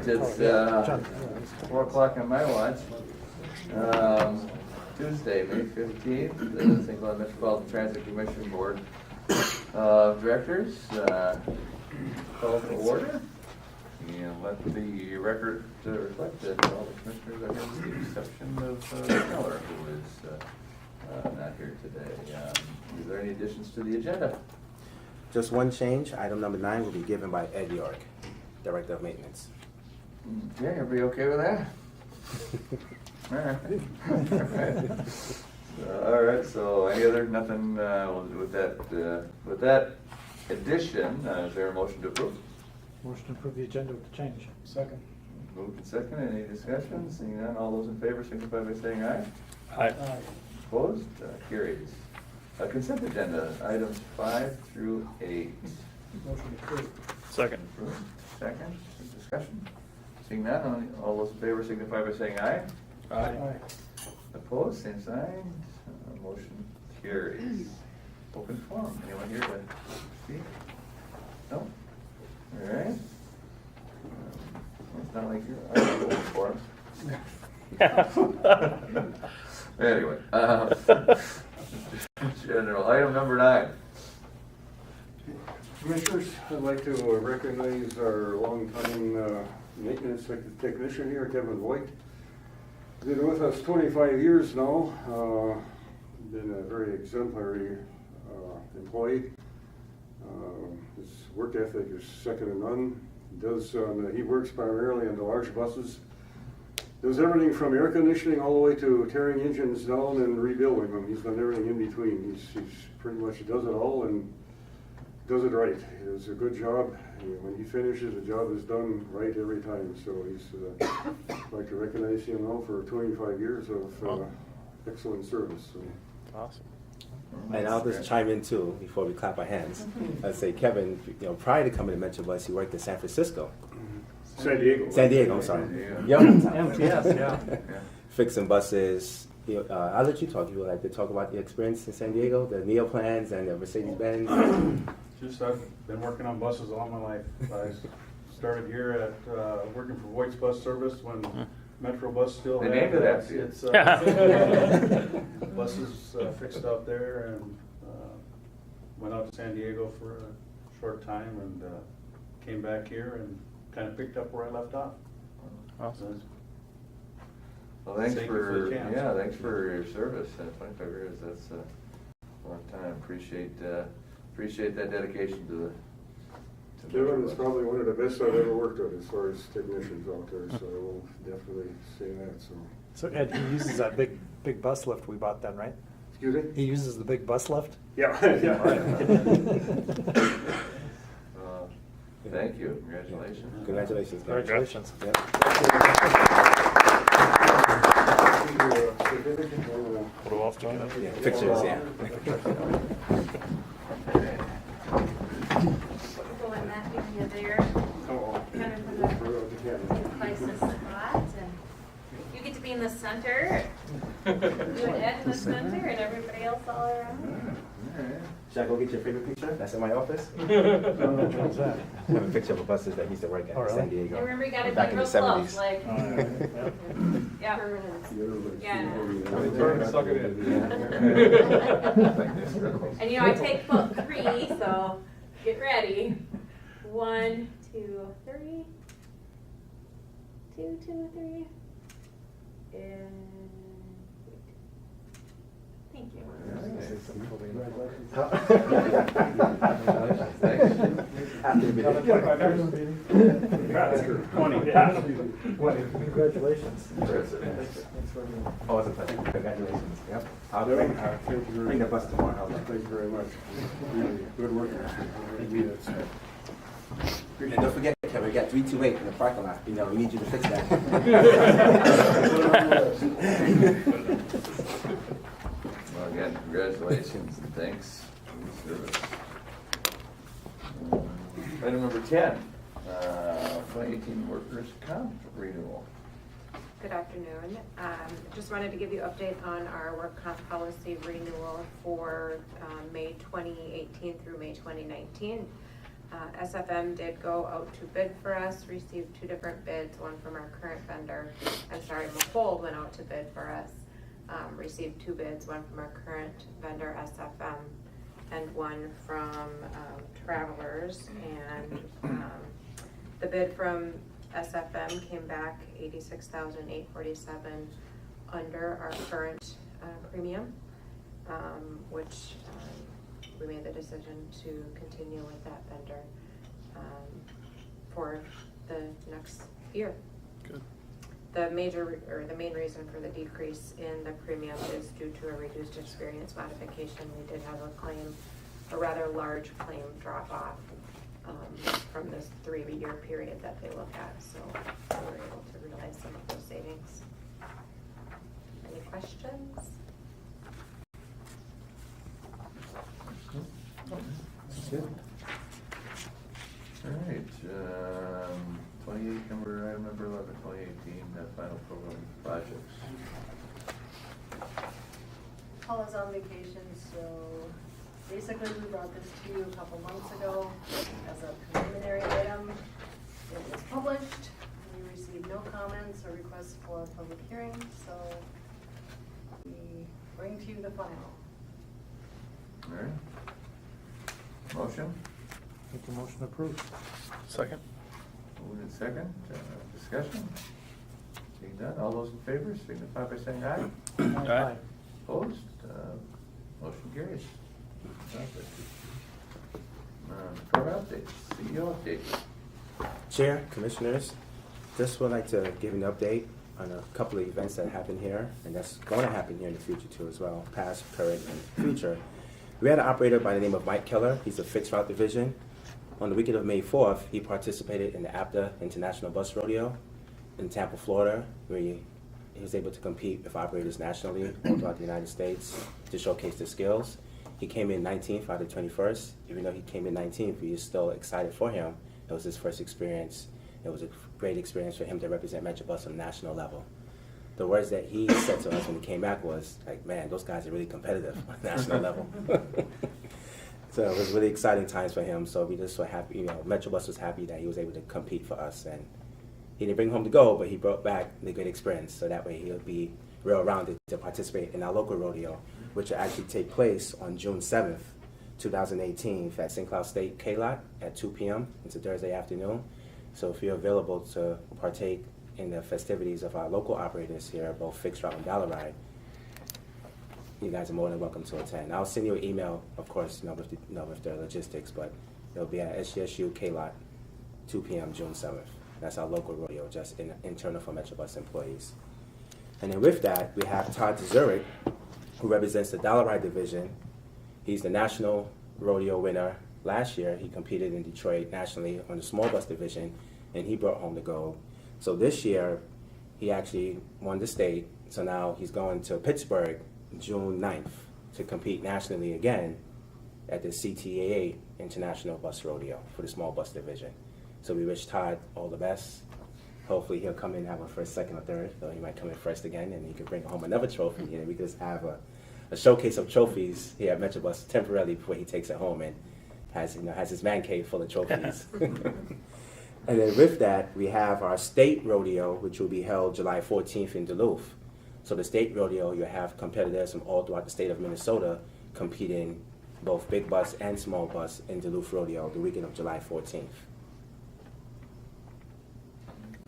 right, it's 4 o'clock on my watch. Tuesday, May 15th, the St. Cloud Metropolitan Transit Commission Board of Directors call to order. And let the record reflect that all the commissioners are here with the exception of Keller, who is not here today. Is there any additions to the agenda? Just one change. Item number 9 will be given by Ed York, Director of Maintenance. Okay, everybody okay with that? All right, so any other, nothing with that addition, is there a motion to approve? Motion to approve the agenda with the change. Second. Moved and second, any discussion? Seeing none, all those in favor signify by saying aye. Aye. Opposed? Carries. Consent agenda, items 5 through 8. Motion approved. Second. Approved. Second, discussion? Seeing none, all those in favor signify by saying aye. Aye. Opposed, same sign. Motion carries. Open forum. Anyone here to speak? No? All right. It's not like you're open forum. Anyway, general item number 9. Commissioners, I'd like to recognize our longtime maintenance technician here, Kevin Voigt. Been with us 25 years now. Been a very exemplary employee. His work ethic is second to none. He works primarily on the large buses. Does everything from air conditioning all the way to tearing engines down and rebuilding them. He's done everything in between. He's pretty much does it all and does it right. It's a good job. When he finishes, the job is done right every time. So I'd like to recognize him now for 25 years of excellent service. So. Awesome. And I'll just chime in too before we clap our hands. I'd say Kevin, prior to coming to Metro Bus, he worked in San Francisco. San Diego. San Diego, I'm sorry. Yeah. MTS, yeah. Fixing buses. I'll let you talk. You would like to talk about the experience in San Diego, the Neoplans and the Mercedes-Benz? Just I've been working on buses all my life. I started here at working for Voight's Bus Service when Metro Bus still They had named it after you. its buses fixed out there, and went out to San Diego for a short time and came back here and kind of picked up where I left off. Awesome. Well, thanks Thank you for the for chance. thanks for your service. 25 years, that's a long time. Appreciate that dedication to Kevin is probably one of the best I've ever worked with as far as technicians out there, so I will definitely say that. So Ed, he uses that big bus lift we bought then, right? Excuse me? He uses the big bus lift? Yeah. Thank you. Congratulations. Congratulations. Kevin. Congratulations. Yep. Put off together. Yeah, pictures, yeah. Go in that area there, kind of for the places spot, and you get to be in the center. You and Ed in the center, and everybody else all around. Should I go get your favorite picture? That's in my office. What's that? I have a picture of a buses that used to work at Oh, really? San Diego. And remember, you gotta Back be in real the 70s. close, like, yeah. Yeah. Suck it And I take foot 3, so get ready. 1, 2, 3. 2, 2, 3. And thank you. Congratulations. Oh, it's a pleasure. Congratulations. Yep. I'll bring the bus tomorrow. Thank you very much. Really good work. And don't forget, Kevin, we got 328 in the parking lot. We need you to fix that. Well, again, congratulations and thanks for your service. Item number 10, 2018 workers' comp renewal. Good afternoon. Just wanted to give you an update on our work comp policy renewal for May 2018 through May 2019. SFM did go out to bid for us, received 2 different bids, one from our current vendor, McCold went out to bid for us, received 2 bids, one from our current vendor, SFM, and one from Travelers, and the bid from SFM came back $86,847 under our current premium, which we made the decision to continue with that vendor for the next year. Good. The main reason for the decrease in the premium is due to a reduced experience modification. We did have a rather large claim drop off from this 3-year period that they look at, so we were able to realize some of those savings. Any questions? All right, 28, item number 11, 2018, final program projects. Paul is on vacation, so basically we brought this to you a couple months ago as a preliminary item. It was published, we received no comments or requests for a public hearing, so we bring to you the final. All right. Motion? Make the motion approved. Second? Moved in second. Discussion? Seeing none, all those in favor signify by saying aye. Aye. Opposed? Motion carries. Program updates, CEO updates. Chair, Commissioners, just would like to give an update on a couple of events that happened here, and that's going to happen here in the future too as well, past, current, and future. We had an operator by the name of Mike Keller. He's a fixed route division. On the weekend of May 4th, he participated in the APTA International Bus Rodeo in Tampa, Florida, where he was able to compete with operators nationally all throughout the United States to showcase his skills. He came in 19th out of 21st. Even though he came in 19th, we are still excited for him. It was his first experience. It was a great experience for him to represent Metrobus on a national level. The words that he said to us when he came back was, like, man, those guys are really competitive on a national level. So it was really exciting times for him. So we just were happy, Metrobus was happy that he was able to compete for us. And he didn't bring home the gold, but he brought back the good experience. So that way he'll be well-rounded to participate in our local rodeo, which will actually take place on June 7th, 2018 at St. Cloud State K-Lot at 2 p.m. It's a Thursday afternoon. So if you're available to partake in the festivities of our local operators here, both fixed route and dollar ride, you guys are more than welcome to attend. I'll send you an email, of course, with the logistics, but it'll be at SGSU K-Lot, 2 p.m. June 7th. That's our local rodeo, just internal for Metrobus employees. And then with that, we have Todd Zurich, who represents the dollar ride division. He's the national rodeo winner. Last year, he competed in Detroit nationally on the small bus division, and he brought home the gold. So this year, he actually won the state. So now he's going to Pittsburgh June 9th to compete nationally again at the CTAA International Bus Rodeo for the small bus division. So we wish Todd all the best. Hopefully he'll come in and have a first, second, or third. So he might come in first again, and he could bring home another trophy, and we could just have a showcase of trophies here at Metrobus temporarily before he takes it home and has his man cave full of trophies. And then with that, we have our state rodeo, which will be held July 14th in Duluth. So the state rodeo, you have competitors from all throughout the state of Minnesota competing both big bus and small bus in Duluth Rodeo the weekend of July 14th.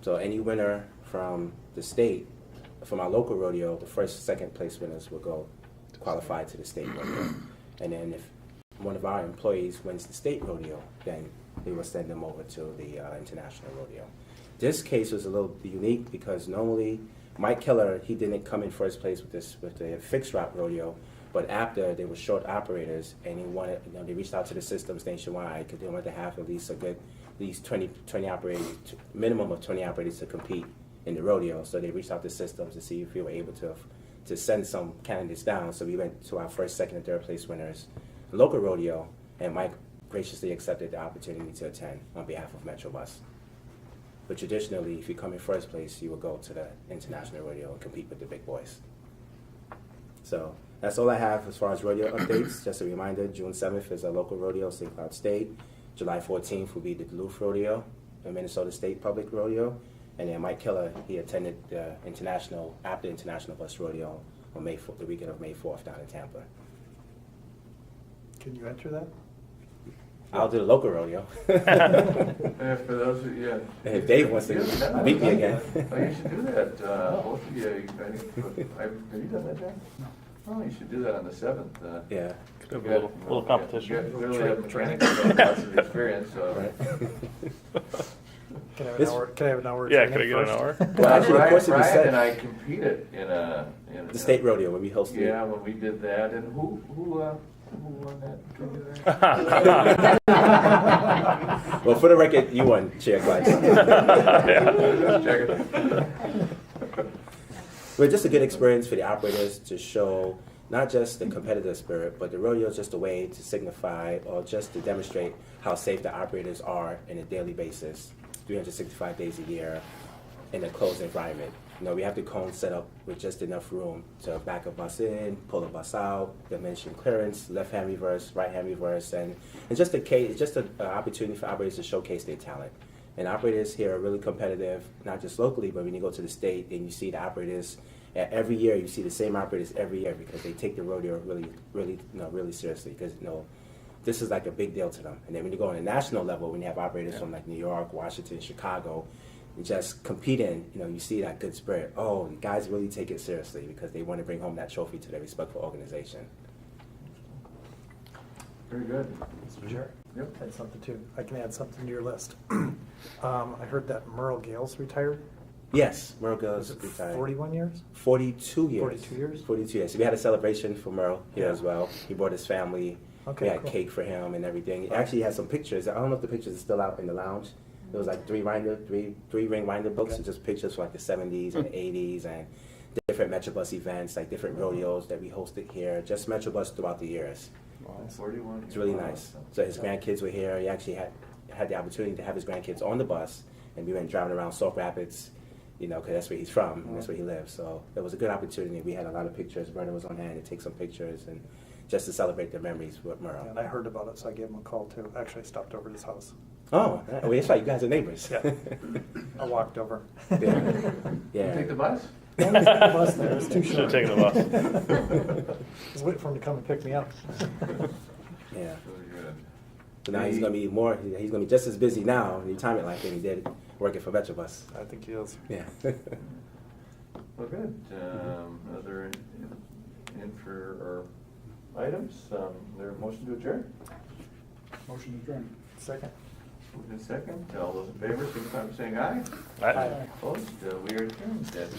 So any winner from the state, from our local rodeo, the first, second place winners will go qualify to the state rodeo. And then if one of our employees wins the state rodeo, then we will send them over to the international rodeo. This case was a little unique because normally Mike Keller, he didn't come in first place with the fixed route rodeo, but after they were short operators and he wanted, they reached out to the systems nationwide because they wanted to have at least 20 operators, minimum of 20 operators to compete in the rodeo. So they reached out to systems to see if we were able to send some candidates down. So we went to our first, second, and third place winners, local rodeo, and Mike graciously accepted the opportunity to attend on behalf of Metrobus. But traditionally, if you come in first place, you will go to the international rodeo and compete with the big boys. So that's all I have as far as rodeo updates. Just a reminder, June 7th is a local rodeo, St. Cloud State. July 14th will be the Duluth Rodeo, the Minnesota State Public Rodeo. And then Mike Keller, he attended the International Bus Rodeo on the weekend of May 4th down in Tampa. Can you enter that? I'll do the local rodeo. Yeah, for those of you, Hey, if Dave wants to beat me again. Oh, you should do that, both of you, have you done that, Jack? No. Oh, you should do that on the 7th. Yeah. Could have a little competition. You clearly have mechanics, lots of experience, so. Right. Can I have This- an hour? Can I have an hour? Yeah, training could I get an first? hour? Well, actually, of course, it was Brian set. and I competed in The state rodeo when we hosted. Yeah, when we did that, and who won that? Well, for the record, you won, Chair Gleitz. Just checking. But just a good experience for the operators to show not just the competitive spirit, but the rodeo is just a way to signify or just to demonstrate how safe the operators are on a daily basis, 365 days a year, in a closed environment. You know, we have the cone set up with just enough room to back a bus in, pull a bus out, dimension clearance, left-hand reverse, right-hand reverse, and it's just an opportunity for operators to showcase their talent. And operators here are really competitive, not just locally, but when you go to the state and you see the operators every year, you see the same operators every year because they take the rodeo really seriously. Because this is like a big deal to them. And then when you go on a national level, when you have operators from like New York, Washington, Chicago, just competing, you see that good spirit. Oh, the guys really take it seriously because they want to bring home that trophy to their respectful organization. Very good. Mr. Chair? Yep. Add something too. I can add something to your list. I heard that Merle Gales retired. Yes, Merle Was goes it retired. 41 years? 42 years. 42 years? 42 years. So we had a celebration for Merle here Yeah. as well. He brought his family. Okay, We had cool. cake for him and everything. He actually had some pictures. I don't know if the pictures are still out in the lounge. It was like three ring winder books Okay. and just pictures from like the 70s and 80s and different Metrobus events, like different rodeos that we hosted here. Just Metrobus throughout the years. 41. It's really nice. So his grandkids were here. He actually had the opportunity to have his grandkids on the bus, and we went driving around Sauk Rapids, because that's where he's from, and that's where he lives. So it was a good opportunity. We had a lot of pictures. Brendan was on hand to take some pictures and just to celebrate their memories with Merle. And I heard about it, so I gave him a call too. Actually, I stopped over at his house. Oh, well, that's right. You guys are neighbors. Yeah. I walked over. Yeah. You Yeah. take the bus? The bus there, it's too Should've short. taken the bus. I was waiting for him to come and pick me up. Yeah. Really good. So now he's gonna be more. He's gonna be just as busy now in retirement life than he did working for Metrobus. I think he is. Yeah. Well, good. Other items? There a motion to adjourn? Motion adjourned. Second. Moved in second. All those in favor, signify by saying aye. Aye. Opposed? We are adjourned at